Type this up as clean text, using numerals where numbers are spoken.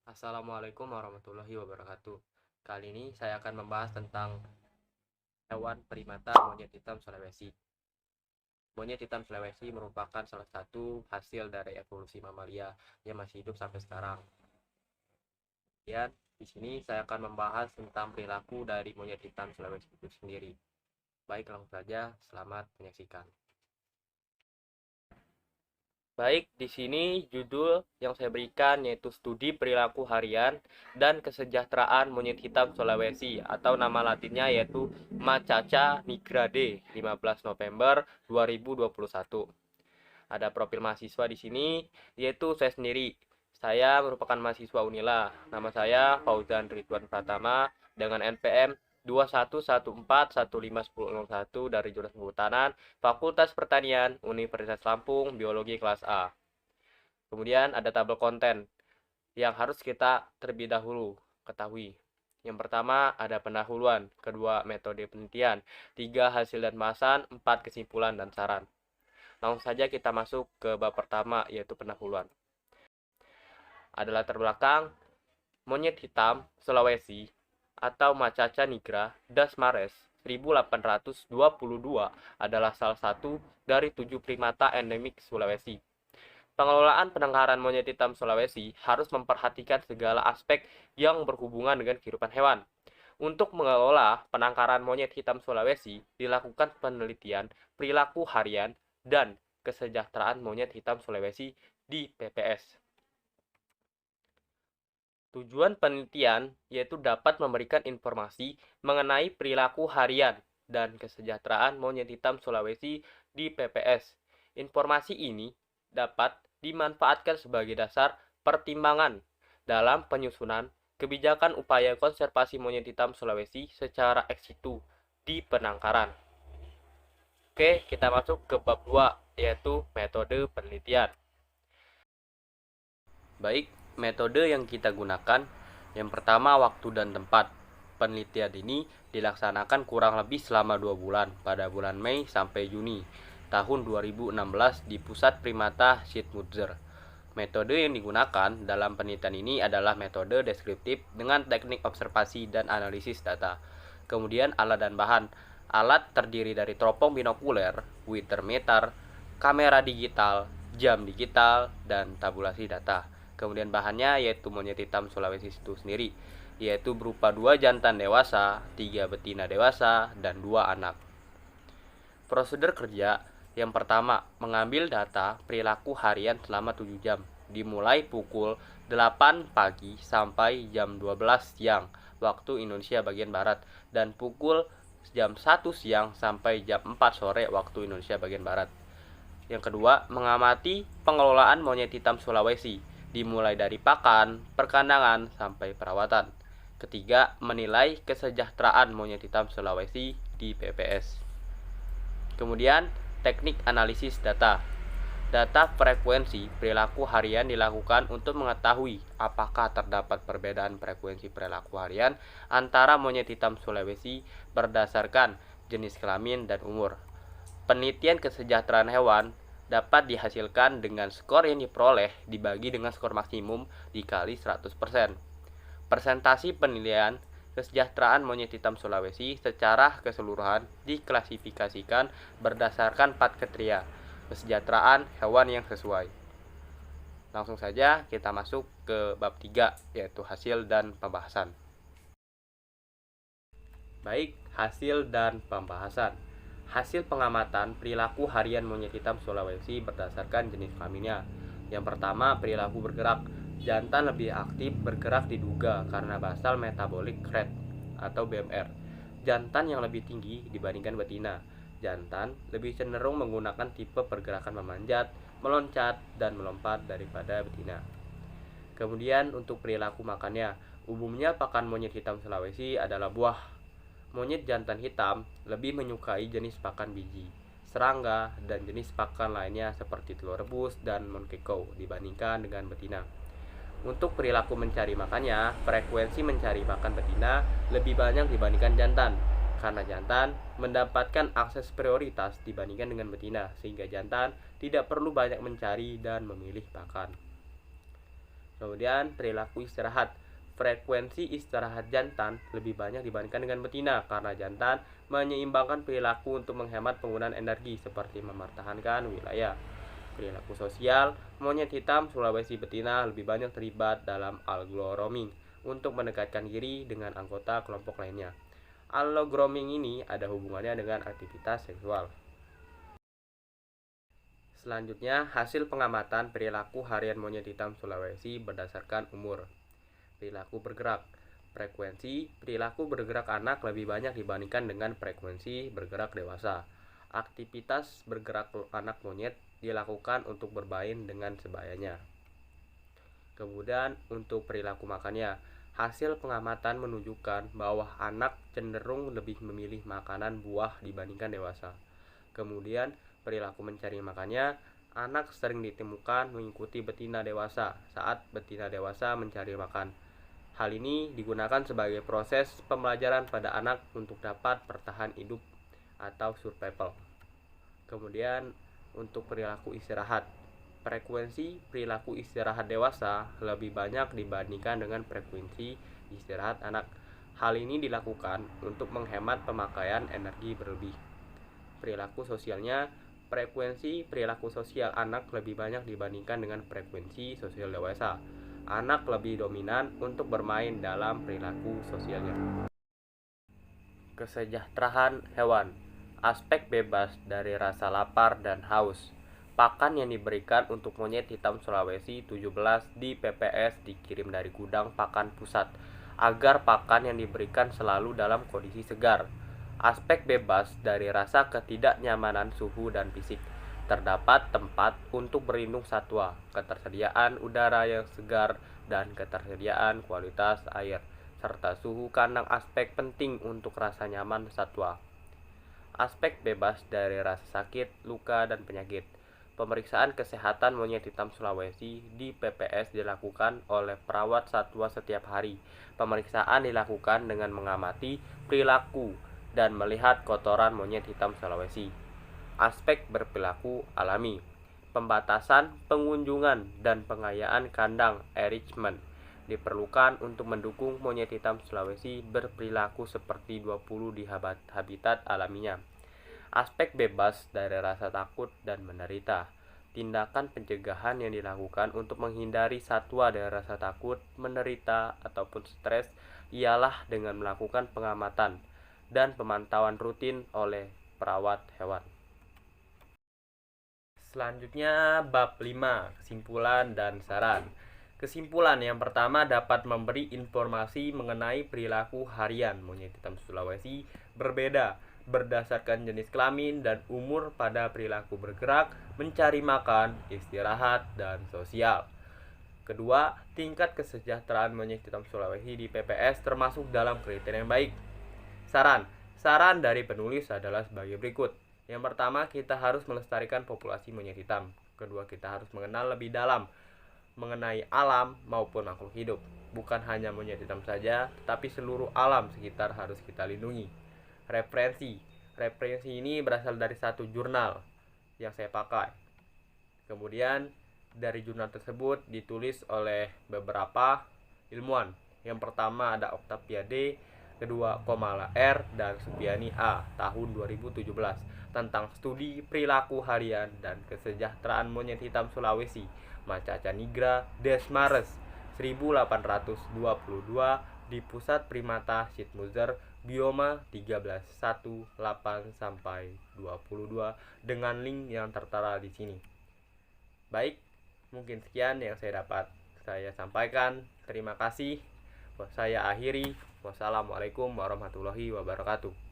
Assalamualaikum warahmatullahi wabarakatuh. Kali ini saya akan membahas tentang hewan primata monyet hitam Sulawesi. Monyet hitam Sulawesi merupakan salah satu hasil dari evolusi mamalia yang masih hidup sampai sekarang. Kemudian di sini saya akan membahas tentang perilaku dari monyet hitam Sulawesi itu sendiri. Baik, langsung saja, selamat menyaksikan. Baik, di sini judul yang saya berikan yaitu Studi Perilaku Harian dan Kesejahteraan Monyet Hitam Sulawesi atau nama latinnya yaitu Macaca nigrade 15 November 2021. Ada profil mahasiswa di sini yaitu saya sendiri. Saya merupakan mahasiswa Unila. Nama saya Fauzan Ridwan Pratama dengan NPM 2114151001 dari jurusan Kehutanan, Fakultas Pertanian, Universitas Lampung, Biologi kelas A. Kemudian ada tabel konten yang harus kita terlebih dahulu ketahui. Yang pertama ada pendahuluan, kedua metode penelitian, tiga hasil dan bahasan, empat kesimpulan dan saran. Langsung saja kita masuk ke bab pertama yaitu pendahuluan. Ada latar belakang monyet hitam Sulawesi atau Macaca nigra das Mares 1822 adalah salah satu dari 7 primata endemik Sulawesi. Pengelolaan penangkaran monyet hitam Sulawesi harus memperhatikan segala aspek yang berhubungan dengan kehidupan hewan. Untuk mengelola penangkaran monyet hitam Sulawesi, dilakukan penelitian perilaku harian dan kesejahteraan monyet hitam Sulawesi di PPS. Tujuan penelitian yaitu dapat memberikan informasi mengenai perilaku harian dan kesejahteraan monyet hitam Sulawesi di PPS. Informasi ini dapat dimanfaatkan sebagai dasar pertimbangan dalam penyusunan kebijakan upaya konservasi monyet hitam Sulawesi secara ex situ di penangkaran. Oke, kita masuk ke bab 2 yaitu metode penelitian. Baik, metode yang kita gunakan yang pertama waktu dan tempat. Penelitian ini dilaksanakan kurang lebih selama 2 bulan pada bulan Mei sampai Juni tahun 2016 di Pusat Primata Schiedmutzer. Metode yang digunakan dalam penelitian ini adalah metode deskriptif dengan teknik observasi dan analisis data. Kemudian alat dan bahan. Alat terdiri dari teropong binokuler, Wittermeter, kamera digital, jam digital, dan tabulasi data. Kemudian bahannya yaitu monyet hitam Sulawesi itu sendiri, yaitu berupa 2 jantan dewasa, 3 betina dewasa, dan 2 anak. Prosedur kerja yang pertama, mengambil data perilaku harian selama 7 jam, dimulai pukul 8 pagi sampai jam 12 siang waktu Indonesia bagian Barat, dan pukul jam 1 siang sampai jam 4 sore waktu Indonesia bagian Barat. Yang kedua, mengamati pengelolaan monyet hitam Sulawesi, dimulai dari pakan, perkandangan, sampai perawatan. Ketiga, menilai kesejahteraan monyet hitam Sulawesi di PPS. Kemudian, teknik analisis data. Data frekuensi perilaku harian dilakukan untuk mengetahui apakah terdapat perbedaan frekuensi perilaku harian antara monyet hitam Sulawesi berdasarkan jenis kelamin dan umur. Penelitian kesejahteraan hewan dapat dihasilkan dengan skor yang diperoleh dibagi dengan skor maksimum dikali 100%. Presentasi penilaian kesejahteraan monyet hitam Sulawesi secara keseluruhan diklasifikasikan berdasarkan 4 kriteria kesejahteraan hewan yang sesuai. Langsung saja kita masuk ke bab 3 yaitu hasil dan pembahasan. Baik, hasil dan pembahasan. Hasil pengamatan perilaku harian monyet hitam Sulawesi berdasarkan jenis kelaminnya. Yang pertama, perilaku bergerak. Jantan lebih aktif bergerak diduga karena basal metabolic rate atau BMR. Jantan yang lebih tinggi dibandingkan betina. Jantan lebih cenderung menggunakan tipe pergerakan memanjat, meloncat, dan melompat daripada betina. Kemudian untuk perilaku makannya, umumnya pakan monyet hitam Sulawesi adalah buah. Monyet jantan hitam lebih menyukai jenis pakan biji, serangga, dan jenis pakan lainnya seperti telur rebus dan monkeycow dibandingkan dengan betina. Untuk perilaku mencari makannya, frekuensi mencari makan betina lebih banyak dibandingkan jantan, karena jantan mendapatkan akses prioritas dibandingkan dengan betina, sehingga jantan tidak perlu banyak mencari dan memilih pakan. Kemudian perilaku istirahat. Frekuensi istirahat jantan lebih banyak dibandingkan dengan betina karena jantan menyeimbangkan perilaku untuk menghemat penggunaan energi seperti mempertahankan wilayah. Perilaku sosial, monyet hitam Sulawesi betina lebih banyak terlibat dalam algo-roaming untuk mendekatkan diri dengan anggota kelompok lainnya. Algo-roaming ini ada hubungannya dengan aktivitas seksual. Selanjutnya, hasil pengamatan perilaku harian monyet hitam Sulawesi berdasarkan umur. Perilaku bergerak. Frekuensi perilaku bergerak anak lebih banyak dibandingkan dengan frekuensi bergerak dewasa. Aktivitas bergerak anak monyet dilakukan untuk bermain dengan sebayanya. Kemudian untuk perilaku makannya, hasil pengamatan menunjukkan bahwa anak cenderung lebih memilih makanan buah dibandingkan dewasa. Kemudian perilaku mencari makannya, anak sering ditemukan mengikuti betina dewasa saat betina dewasa mencari makan. Hal ini digunakan sebagai proses pembelajaran pada anak untuk dapat bertahan hidup atau survival. Kemudian untuk perilaku istirahat, frekuensi perilaku istirahat dewasa lebih banyak dibandingkan dengan frekuensi istirahat anak. Hal ini dilakukan untuk menghemat pemakaian energi berlebih. Perilaku sosialnya, frekuensi perilaku sosial anak lebih banyak dibandingkan dengan frekuensi sosial dewasa. Anak lebih dominan untuk bermain dalam perilaku sosialnya. Kesejahteraan hewan. Aspek bebas dari rasa lapar dan haus. Pakan yang diberikan untuk monyet hitam Sulawesi 17 di PPS dikirim dari gudang pakan pusat agar pakan yang diberikan selalu dalam kondisi segar. Aspek bebas dari rasa ketidaknyamanan suhu dan fisik. Terdapat tempat untuk berlindung satwa, ketersediaan udara yang segar, dan ketersediaan kualitas air, serta suhu kandang aspek penting untuk rasa nyaman satwa. Aspek bebas dari rasa sakit, luka, dan penyakit. Pemeriksaan kesehatan monyet hitam Sulawesi di PPS dilakukan oleh perawat satwa setiap hari. Pemeriksaan dilakukan dengan mengamati perilaku dan melihat kotoran monyet hitam Sulawesi. Aspek berperilaku alami. Pembatasan pengunjungan dan pengayaan kandang enrichment diperlukan untuk mendukung monyet hitam Sulawesi berperilaku seperti 20 di habitat alaminya. Aspek bebas dari rasa takut dan menderita. Tindakan pencegahan yang dilakukan untuk menghindari satwa dari rasa takut, menderita, ataupun stres ialah dengan melakukan pengamatan dan pemantauan rutin oleh perawat hewan. Selanjutnya bab 5, kesimpulan dan saran. Kesimpulan yang pertama dapat memberi informasi mengenai perilaku harian monyet hitam Sulawesi berbeda berdasarkan jenis kelamin dan umur pada perilaku bergerak, mencari makan, istirahat, dan sosial. Kedua, tingkat kesejahteraan monyet hitam Sulawesi di PPS termasuk dalam kriteria yang baik. Saran dari penulis adalah sebagai berikut. Yang pertama, kita harus melestarikan populasi monyet hitam. Kedua, kita harus mengenal lebih dalam mengenai alam maupun makhluk hidup. Bukan hanya monyet hitam saja, tetapi seluruh alam sekitar harus kita lindungi. Referensi ini berasal dari satu jurnal yang saya pakai. Kemudian dari jurnal tersebut ditulis oleh beberapa ilmuwan. Yang pertama ada Octavia D, kedua Komala R, dan Supiani A tahun 2017 tentang studi perilaku harian dan kesejahteraan monyet hitam Sulawesi, Macaca Nigra Desmares 1822 di Pusat Primata Sitmuzer Bioma 13.1.8-22 dengan link yang tertera di sini. Baik, mungkin sekian yang saya sampaikan. Terima kasih. Saya akhiri. Wassalamualaikum warahmatullahi wabarakatuh.